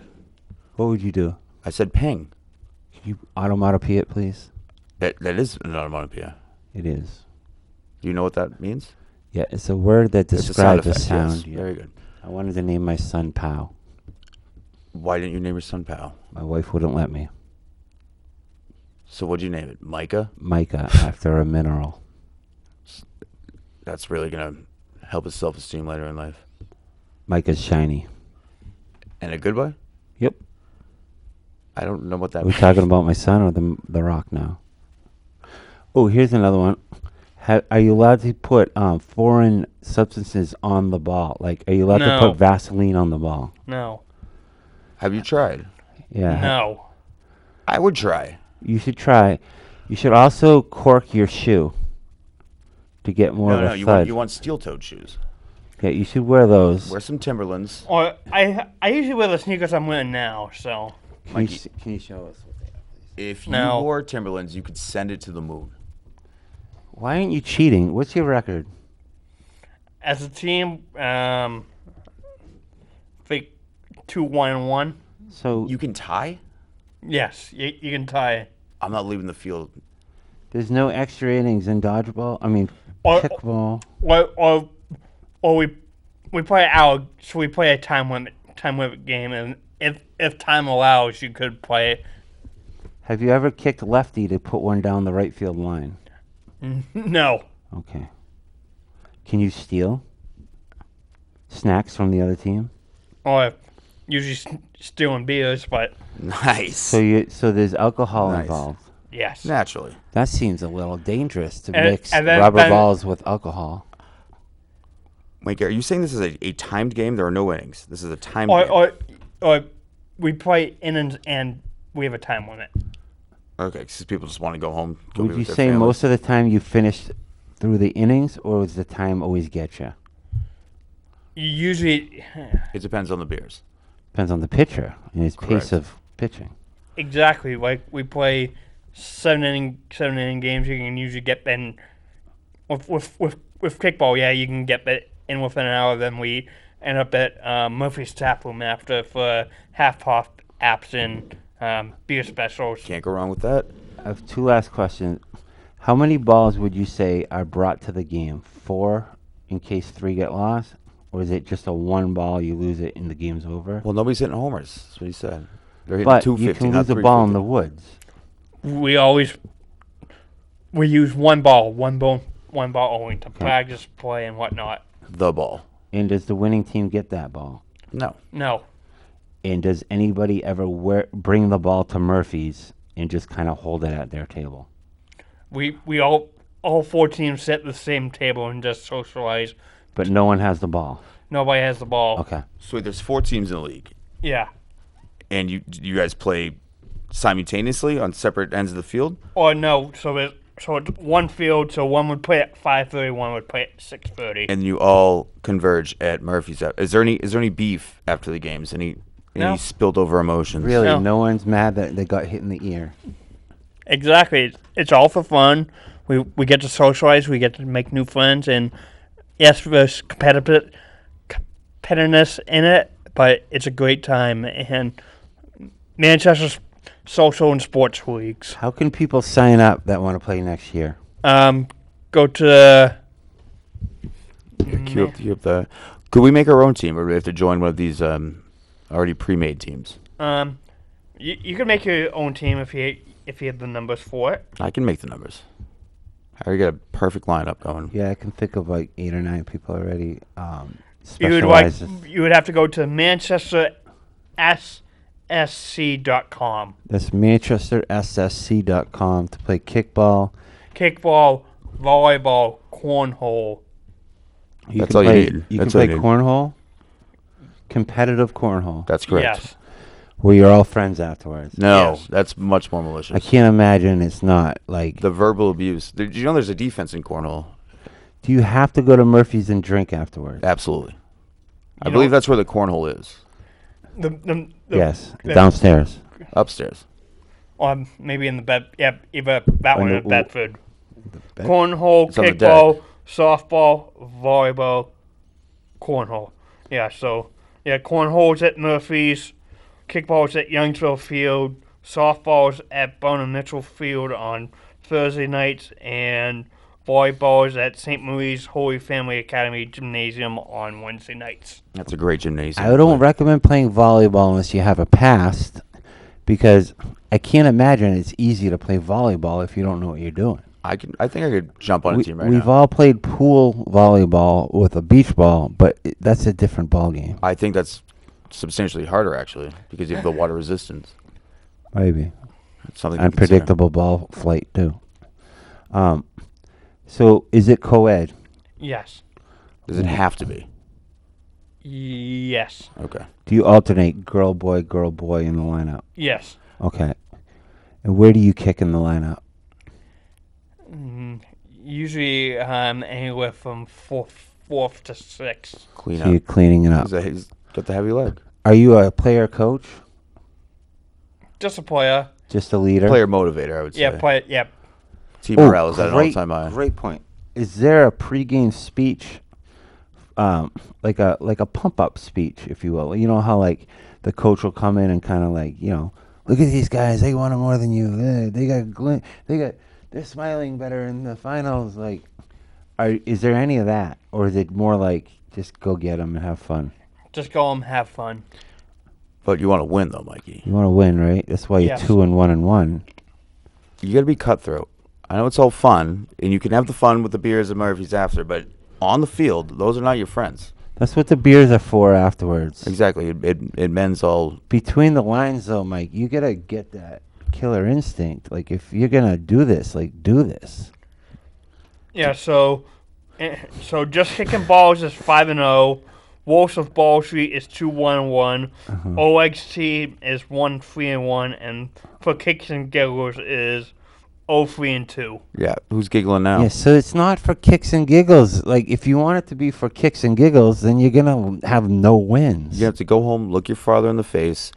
What would you do? I said ping. Can you automatopoeia it, please? That is an onomatopoeia. It is. Do you know what that means? Yeah, it's a word that It's a sound describes a effect, sound. yes. Yeah. Very good. I wanted to name my son Pow. Why didn't you name your son Pal? My wife wouldn't let me. So what'd you name it? Micah? Micah, after a mineral. That's really going to help his self-esteem later in life. Micah's shiny. And a good boy? Yep. I don't know what that Are we means. talking about my son or the rock now? Oh, here's another one. Are you allowed to put foreign substances on the ball? Like, are you allowed to No. put Vaseline on the ball? No. Have you tried? Yeah. No. I would try. You should try. You should also cork your shoe to get more No, of no, a you thud. want steel-toed shoes. Yeah, you should wear those. Wear some Timberlands. Or I usually wear the sneakers I'm wearing now, so. Mikey, Can you show us what they are? if you No. wore Timberlands, you could send it to the moon. Why aren't you cheating? What's your record? As a team, I think 2-1-1. So You can tie? Yes, you can tie it. I'm not leaving the field. there's no extra innings in dodgeball. I mean, Or- kickball. Or we play out, so we play a time limit game, and if time allows, you could play it. Have you ever kicked lefty to put one down the right field line? No. Okay. Can you steal snacks from the other team? Or usually stealing beers, but Nice. So there's alcohol Nice. involved. yes. Naturally. That seems a little dangerous to And- mix and then- rubber then- balls with alcohol. Mike, are you saying this is a timed game? There are no innings. This is a timed game. Or we play innings and we have a time limit. Okay, because people just want to go home. Go Would be you with their say families. most of the time you finish through the innings, or does the time always get you? Usually, It depends on the beers. Depends on the pitcher and his Correct. pace of pitching. exactly, like we play seven inning games. You can usually get in with kickball. Yeah, you can get that in within an hour. Then we end up at Murphy's Tap Room after for half off apps and beer specials. Can't go wrong with that. I have two last questions. How many balls would you say are brought to the game? 4 in case 3 get lost? Or is it just a 1 ball, you lose it, and the game's over? Well, nobody's hitting homers. That's what he said. They're hitting But 250, you can not lose a ball in 350. the woods. We use one ball only to practice, play, and whatnot. The ball. And does the winning team get that ball? No. No. And does anybody ever bring the ball to Murphy's and just kind of hold it at their table? We all 4 teams sit at the same table and just socialize. But no one has the ball. Nobody has the ball. Okay. So there's 4 teams in the league, Yeah. and you guys play simultaneously on separate ends of the field. Or no, so it's one field, so one would play at 5:30, one would play at 6:30. And you all converge at Murphy's. Is there any beef after the games? Any No. spilled over emotions? Really, No. no one's mad that they got hit in the ear. Exactly. It's all for fun. We get to socialize, we get to make new friends, and yes, there's competitiveness in it, but it's a great time. And Manchester's social and sports leagues. How can people sign up that want to play next year? Go to Queue up the. Could we make our own team, or do we have to join one of these already pre-made teams? you can make your own team if you have the numbers for it. I can make the numbers. I already got a perfect lineup going. Yeah, I can think of like 8 or 9 people already. You would have to go to ManchesterSSC.com. That's ManchesterSSC.com to play kickball. Kickball, volleyball, cornhole. That's all you need. You That's can all play you need. cornhole. Competitive cornhole. That's correct. Yes. where you're all friends afterwards. No, Yes. that's much more malicious. I can't imagine it's not like. The verbal abuse. Did you know there's a defense in cornhole? Do you have to go to Murphy's and drink afterwards? Absolutely. I You believe know- that's where the cornhole is. The Yes, the- downstairs. Upstairs. Maybe in the bed. Yeah, either that one the- or Bedford. Bed- Cornhole, It's on the kickball, softball, volleyball, cornhole. Yeah, so cornhole's at Murphy's, kickball's at Youngsville Field, softball's at Bonham Mitchell Field on Thursday nights, and volleyball's at St. Mary's Holy Family Academy Gymnasium on Wednesday nights. That's a great gymnasium. I don't recommend playing volleyball unless you have a past, because I can't imagine it's easy to play volleyball if you don't know what you're doing. I think I could jump on a team right We've now. all played pool volleyball with a beach ball, but that's a different ball game. I think that's substantially harder actually because you have the water resistance. Maybe It's something to consider. unpredictable ball flight too. So is it co-ed? Yes. Does it have to be? Yes. Okay. Do you alternate girl boy in the lineup? Yes. Okay. And where do you kick in the lineup? Usually anywhere from fourth to sixth. Clean So you're up. cleaning it up. He's got the heavy leg. Are you a player coach? Just a player. Just a leader? Player motivator, I would say. Yeah, play. Yeah. Team morale is at an all-time high. Great point. Is there a pregame speech, like a pump-up speech, if you will? You know how like the coach will come in and kind of like, look at these guys. They want it more than you. They're smiling better in the finals. Like, is there any of that, or is it more like just go get them and have fun? Just go and have fun. But you want to win, though, Mikey. You want to win, right? That's why you're Yes. 2-1-1. You got to be cutthroat. I know it's all fun, and you can have the fun with the beers and Murphy's after, but on the field, those are not your friends. That's what the beers are for afterwards. Exactly. It mends all. Between the lines, though, Mike, you gotta get that killer instinct. Like, if you're gonna do this, like, do this. Yeah. So just kicking balls is 5-0. Wolves of Ball Street is 2-1-1. Oleg's team is 1-3-1, and for kicks and giggles is 0-3-2. Yeah. Who's giggling now? Yeah, so it's not for kicks and giggles. Like, if you want it to be for kicks and giggles, then you're gonna have no wins. You have to go home, look your father in the face.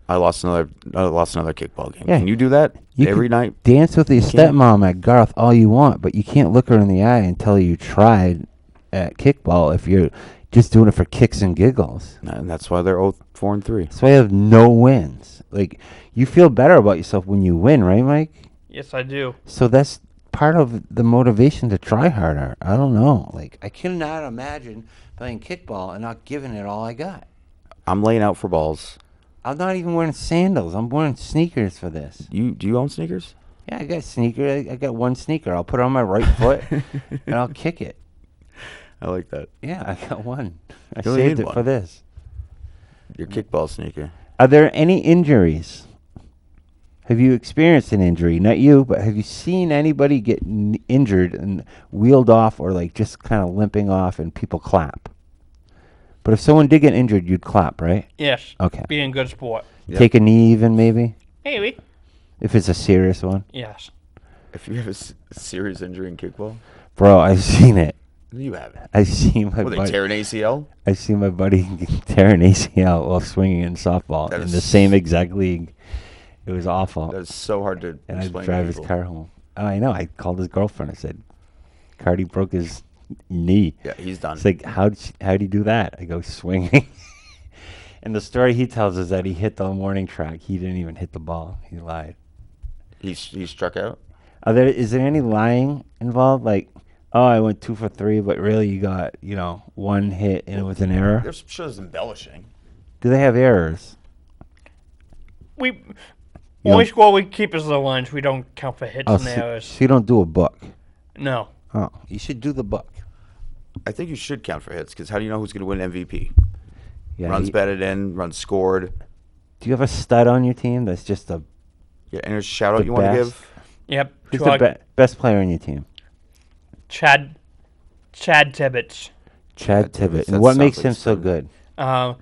I lost another kickball game. Yeah. Can you do that You every can night? Dance with your can't- stepmom at Garth all you want, but you can't look her in the eye and tell her you tried at kickball if you're just doing it for kicks and giggles. And that's why they're 4-3. So I have no wins. Like, you feel better about yourself when you win, right, Mike? Yes, I do. So that's part of the motivation to try harder. I don't know. Like, I cannot imagine playing kickball and not giving it all I got. I'm laying out for balls. I'm not even wearing sandals. I'm wearing sneakers for this. Do you own sneakers? Yeah, I got sneaker. I got one sneaker. I'll put it on my right foot and I'll kick it. I like that. Yeah, I got one. I You only saved need it one. for this. Your kickball sneaker. Are there any injuries? Have you experienced an injury? Not you, but have you seen anybody get injured and wheeled off or like just kind of limping off and people clap? But if someone did get injured, you'd clap, right? Yes. Okay. Being good sport. Yep. Take a knee even maybe? Maybe. If it's a serious one? Yes. If you have a serious injury in kickball, Bro, I've seen it. you have it. I've seen my Will they buddy. tear an ACL? I've seen my buddy tear an ACL while swinging in softball That in is the same exact league. It was awful. That's so hard to And I'd explain. drive to his people. car home. Oh, I know. I called his girlfriend. I said, Cardi broke his knee. Yeah, he's done. It's like, how'd he do that? I go, swinging. And the story he tells is that he hit the warning track. He didn't even hit the ball. He lied. He struck out. Is there any lying involved? Like, oh, I went 2 for 3, but really you got, one hit and it was an error? There's sure there's embellishing. Do they have errors? We You only don't- score we keep is the lines. We don't count for hits Oh, and so errors. you don't do a book. No. Oh, you should do the book. I think you should count for hits because how do you know who's going to win MVP? Yeah. Runs batted in, runs scored. Do you have a stud on your team that's just a... Yeah, and there's a shout out The you want to best. give? Yep. Who's Chug- the best player on your team? Chad Tibbetts. Chad Tibbetts, Tibbett. that And what sounds makes like him a so stud. good? Uh,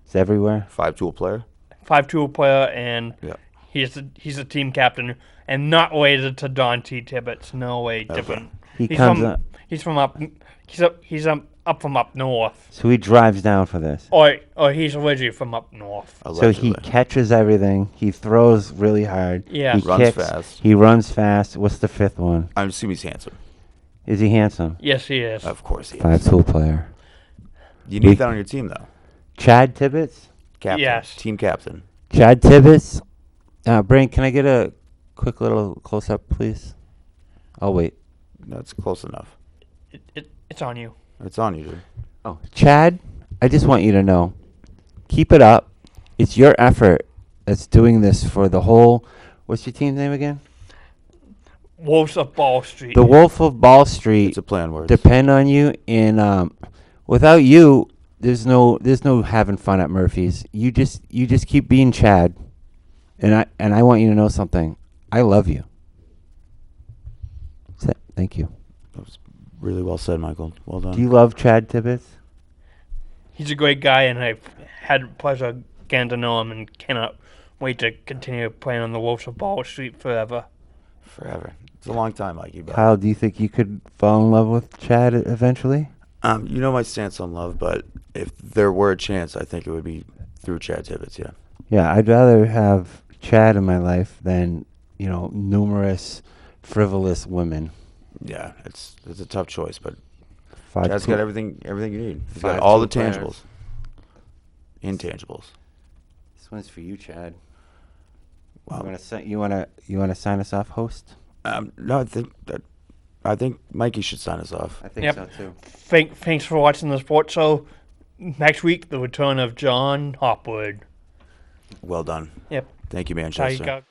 It's everywhere. 5-tool player. 5-tool player, and Yeah. he's a team captain, and not related to Don T. Tibbetts. No way, different. He comes up. He's from up. He's up from up north. So he drives down for this. Or he's originally from up north. So he catches everything. He throws really hard. Yeah. He Runs kicks. fast. He runs fast. What's the fifth one? I'm assuming he's handsome. Is he handsome? Yes, he is. Of course he is. 5-tool player. You need that on your team, though. Chad Tibbetts? Captain. Yes. Team captain. Chad Tibbetts. Brain, can I get a quick little close-up, please? I'll wait. That's close enough. It's on you. It's on you, dude. Oh, Chad, I just want you to know, keep it up. It's your effort that's doing this for the whole. What's your team's name again? Wolves of Ball Street. The Wolf of Ball Street. It's a play on words. Depend on you, and without you, there's no having fun at Murphy's. You just keep being Chad, and I want you to know something. I love you. Thank you. That was really well said, Michael. Well done. Do you love Chad Tibbetts? He's a great guy, and I've had the pleasure getting to know him, and cannot wait to continue playing on the Wolves of Ball Street forever. Forever. It's a long time, Mikey. But Kyle, do you think you could fall in love with Chad eventually? you know my stance on love, but if there were a chance, I think it would be through Chad Tibbetts. Yeah. Yeah, I'd rather have Chad in my life than numerous frivolous women. Yeah, it's a tough choice, but Five Chad's tool- got everything you need. He's Five got all the tool players. tangibles, intangibles. This one's for you, Chad. Wow. You wanna sign us off, host? No, I think Mikey should sign us off. I think Yep. so too. Thanks for watching the sports show. Next week, the return of John Hopwood. Well done. Yep. Thank you, There you Manchester. go.